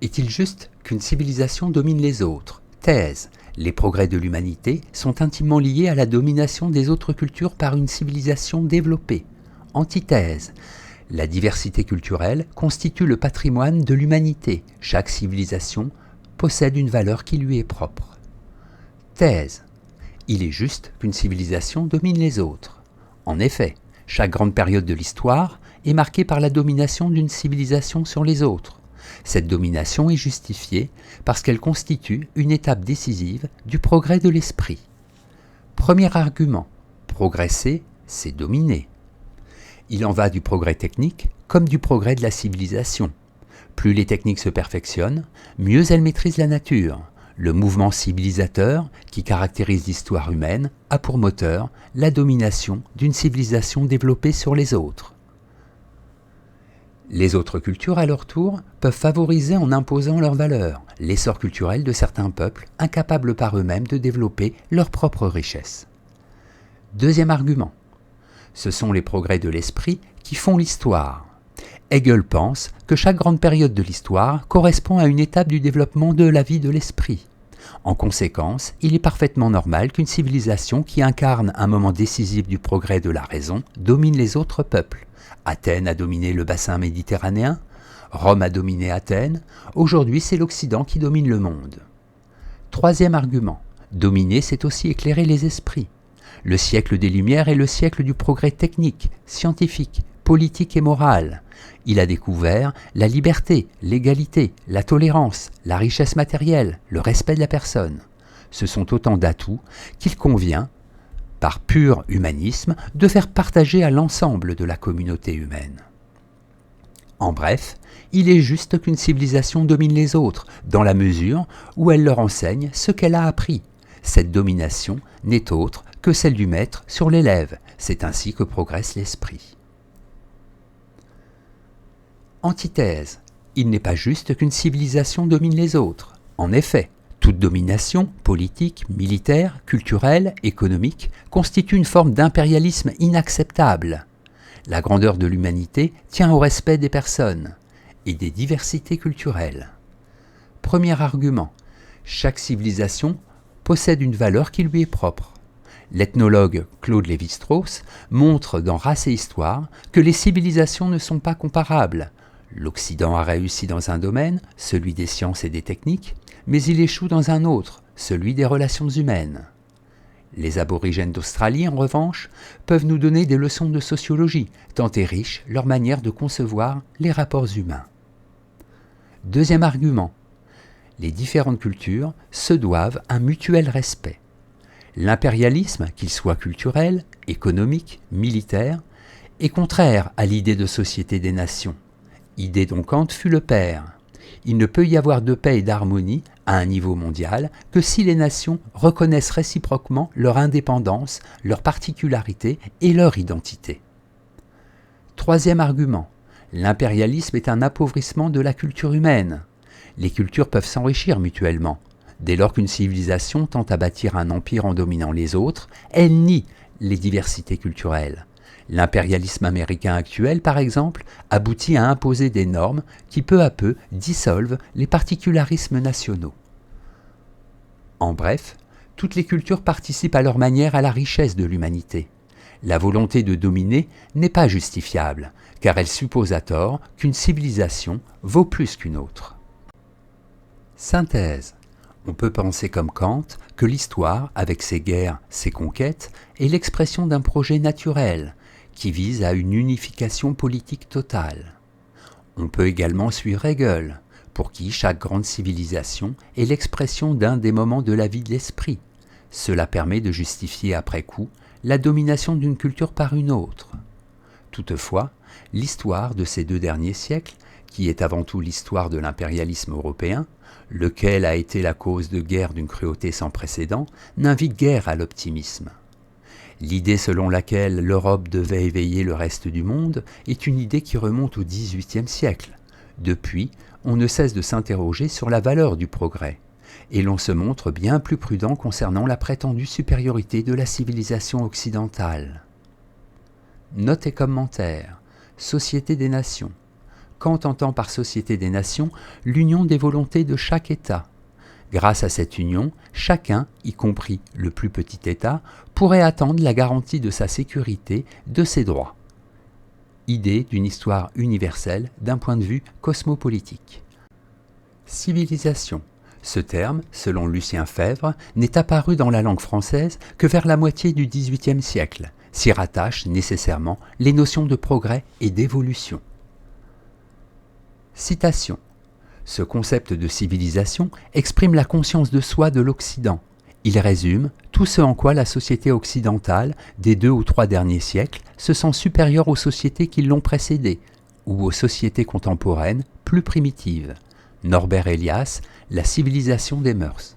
Est-il juste qu'une civilisation domine les autres? Thèse. Les progrès de l'humanité sont intimement liés à la domination des autres cultures par une civilisation développée. Antithèse. La diversité culturelle constitue le patrimoine de l'humanité. Chaque civilisation possède une valeur qui lui est propre. Thèse. Il est juste qu'une civilisation domine les autres. En effet, chaque grande période de l'histoire est marquée par la domination d'une civilisation sur les autres. Cette domination est justifiée parce qu'elle constitue une étape décisive du progrès de l'esprit. Premier argument, progresser, c'est dominer. Il en va du progrès technique comme du progrès de la civilisation. Plus les techniques se perfectionnent, mieux elles maîtrisent la nature. Le mouvement civilisateur qui caractérise l'histoire humaine a pour moteur la domination d'une civilisation développée sur les autres. Les autres cultures, à leur tour, peuvent favoriser en imposant leurs valeurs l'essor culturel de certains peuples incapables par eux-mêmes de développer leur propre richesse. Deuxième argument. Ce sont les progrès de l'esprit qui font l'histoire. Hegel pense que chaque grande période de l'histoire correspond à une étape du développement de la vie de l'esprit. En conséquence, il est parfaitement normal qu'une civilisation qui incarne un moment décisif du progrès de la raison domine les autres peuples. Athènes a dominé le bassin méditerranéen, Rome a dominé Athènes, aujourd'hui c'est l'Occident qui domine le monde. Troisième argument, dominer c'est aussi éclairer les esprits. Le siècle des Lumières est le siècle du progrès technique, scientifique, politique et moral. Il a découvert la liberté, l'égalité, la tolérance, la richesse matérielle, le respect de la personne. Ce sont autant d'atouts qu'il convient, par pur humanisme, de faire partager à l'ensemble de la communauté humaine. En bref, il est juste qu'une civilisation domine les autres, dans la mesure où elle leur enseigne ce qu'elle a appris. Cette domination n'est autre que celle du maître sur l'élève. C'est ainsi que progresse l'esprit. Antithèse. Il n'est pas juste qu'une civilisation domine les autres. En effet, toute domination, politique, militaire, culturelle, économique, constitue une forme d'impérialisme inacceptable. La grandeur de l'humanité tient au respect des personnes et des diversités culturelles. Premier argument. Chaque civilisation possède une valeur qui lui est propre. L'ethnologue Claude Lévi-Strauss montre dans Race et Histoire que les civilisations ne sont pas comparables. L'Occident a réussi dans un domaine, celui des sciences et des techniques, mais il échoue dans un autre, celui des relations humaines. Les aborigènes d'Australie, en revanche, peuvent nous donner des leçons de sociologie, tant est riche leur manière de concevoir les rapports humains. Deuxième argument. Les différentes cultures se doivent un mutuel respect. L'impérialisme, qu'il soit culturel, économique, militaire, est contraire à l'idée de société des nations, idée dont Kant fut le père. Il ne peut y avoir de paix et d'harmonie à un niveau mondial que si les nations reconnaissent réciproquement leur indépendance, leur particularité et leur identité. Troisième argument. L'impérialisme est un appauvrissement de la culture humaine. Les cultures peuvent s'enrichir mutuellement. Dès lors qu'une civilisation tente à bâtir un empire en dominant les autres, elle nie les diversités culturelles. L'impérialisme américain actuel, par exemple, aboutit à imposer des normes qui peu à peu dissolvent les particularismes nationaux. En bref, toutes les cultures participent à leur manière à la richesse de l'humanité. La volonté de dominer n'est pas justifiable, car elle suppose à tort qu'une civilisation vaut plus qu'une autre. Synthèse. On peut penser comme Kant que l'histoire, avec ses guerres, ses conquêtes, est l'expression d'un projet naturel qui vise à une unification politique totale. On peut également suivre Hegel, pour qui chaque grande civilisation est l'expression d'un des moments de la vie de l'esprit. Cela permet de justifier après coup la domination d'une culture par une autre. Toutefois, l'histoire de ces 2 derniers siècles, qui est avant tout l'histoire de l'impérialisme européen, lequel a été la cause de guerres d'une cruauté sans précédent, n'invite guère à l'optimisme. L'idée selon laquelle l'Europe devait éveiller le reste du monde est une idée qui remonte au XVIIIe siècle. Depuis, on ne cesse de s'interroger sur la valeur du progrès, et l'on se montre bien plus prudent concernant la prétendue supériorité de la civilisation occidentale. Notes et commentaires. Société des Nations. Kant entend par société des nations l'union des volontés de chaque État. Grâce à cette union, chacun, y compris le plus petit État, pourrait attendre la garantie de sa sécurité, de ses droits. Idée d'une histoire universelle d'un point de vue cosmopolitique. Civilisation. Ce terme, selon Lucien Febvre, n'est apparu dans la langue française que vers la moitié du XVIIIe siècle. S'y rattachent nécessairement les notions de progrès et d'évolution. Citation. Ce concept de civilisation exprime la conscience de soi de l'Occident. Il résume tout ce en quoi la société occidentale, des 2 ou 3 derniers siècles, se sent supérieure aux sociétés qui l'ont précédée, ou aux sociétés contemporaines plus primitives. Norbert Elias, La civilisation des mœurs.